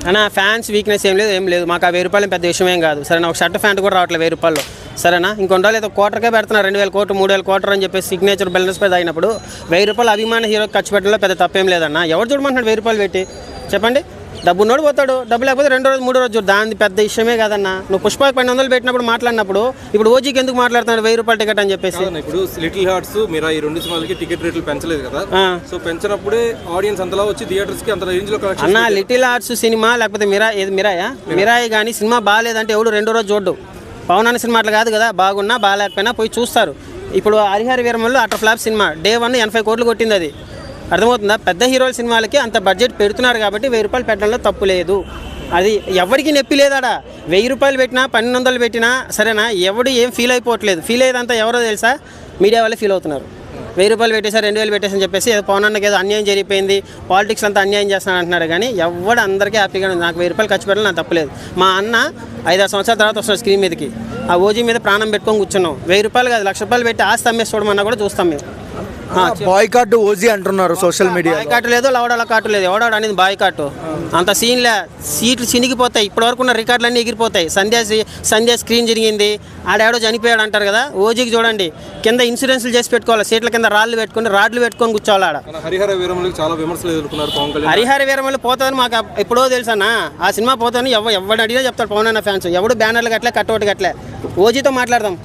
అన్న fans weakness ఏం లేదు మాకు ఆ 1000 రూపాయలు పెద్ద విషయం ఏం కాదు సరేనా. ఒక షర్ట్ ప్యాంట్ కూడా రావట్లేదు 1000 రూపాయలు సరేనా. ఇంకొన్ని రోజులు ఏదో కోటర్కే పెడుతున్నారు 2000 కోట్లు 3000 కోట్లు అని చెప్పేసి సిగ్నేచర్ బ్యాలెన్స్ పై అయినప్పుడు 1000 రూపాయలు అభిమాన హీరోకి ఖర్చు పెట్టడంలో పెద్ద తప్పేం లేదన్న. ఎవరు చూడమంటున్నాడు 1000 రూపాయలు పెట్టి చెప్పండి. డబ్బు ఉన్నోడు పోతాడు, డబ్బు లేకపోతే 2 రోజు 3 రోజు చూడు, దాని పెద్ద విషయమే కాదన్న. నువ్వు పుష్పకి 1200 పెట్టినప్పుడు మాట్లాడినప్పుడు ఇప్పుడు ఓజీకి ఎందుకు మాట్లాడుతున్నాడు 1000 రూపాయల టికెట్ అని చెప్పేసి. ఇప్పుడు లిటిల్ హార్ట్స్ మీరు ఈ 2 సినిమాలకి టికెట్ రేట్లు పెంచలేదు కదా, సో పెంచినప్పుడే ఆడియన్స్ అంతలా వచ్చి థియేటర్స్ కి అంత రేంజ్ లో అన్న. లిటిల్ హార్ట్స్ సినిమా లేకపోతే మిరాయి కానీ సినిమా బాగాలేదంటే ఎవడు 2వ రోజు చూడ్డు. పవన్ అన్న సినిమా అట్లా కాదు కదా, బాగున్నా బాగాలేకపోయినా పోయి చూస్తారు. ఇప్పుడు Harihara Veeramallu utter flop cinema day 1 80 కోట్లు కొట్టింది. అది అర్థమవుతుందా. పెద్ద హీరోల సినిమాలకి అంత బడ్జెట్ పెడుతున్నారు కాబట్టి 1000 రూపాయలు పెట్టడంలో తప్పు లేదు. అది ఎవరికి నొప్పి లేదాడా. 1000 రూపాయలు పెట్టినా 1200 పెట్టినా సరేనా, ఎవడు ఏం ఫీల్ అయిపోవట్లేదు. ఫీల్ అయ్యేదంతా ఎవరో తెలుసా, మీడియా వాళ్ళే ఫీల్ అవుతున్నారు. 1000 రూపాయలు పెట్టేసారు 2000 పెట్టేసని చెప్పేసి ఏదో పవన్ అన్నకి ఏదో అన్యాయం జరిగిపోయింది, పాలిటిక్స్ అంతా అన్యాయం చేస్తాను అంటున్నారు. కానీ ఎవడు అందరికీ హ్యాపీగా ఉంది. నాకు 1000 రూపాయలు ఖర్చు పెట్టాలి నాకు తప్పలేదు. మా అన్న 5-6 సంవత్సరాల తర్వాత వస్తున్నాడు స్క్రీన్ మీదకి, ఆ ఓజీ మీద ప్రాణం పెట్టుకొని కూర్చున్నాం. 1000 రూపాయలు కాదు 1,00,000 రూపాయలు పెట్టి ఆస్తి అమ్మేసి చూడమన్నా కూడా చూస్తాం మేము. బాయ్కాట్ ఓజీ అంటున్నారు సోషల్ మీడియా. బాయ్కాట్ లేదు, లవడాల కాటు లేదు. ఎవడాడు అనేది బాయ్కాట్ అంత సీన్లే. సీట్లు చినిగిపోతాయి, ఇప్పటి వరకు ఉన్న రికార్డులన్నీ ఎగిరిపోతాయి. సంధ్య స్క్రీన్ జరిగింది, ఆడాడో చనిపోయాడు అంటారు కదా. ఓజీకి చూడండి కింద ఇన్సూరెన్స్లు చేసి పెట్టుకోవాలి, సీట్ల కింద రాడ్లు పెట్టుకొని కూర్చోవాలి ఆడ. హరిహర వీరమల్లుకి చాలా విమర్శలు ఎదుర్కొన్నారు పవన్ కళ్యాణ్. హరిహర వీరమల్లు పోతుందని మాకు ఎప్పుడో తెలుసన్నా. ఆ సినిమా పోతుందని ఎవడు అడిగినా చెప్తాడు పవన్ అన్న ఫ్యాన్స్. ఎవడు బ్యానర్లు కట్టలే కట్టోటి కట్టలే. ఓజీతో మాట్లాడదాం.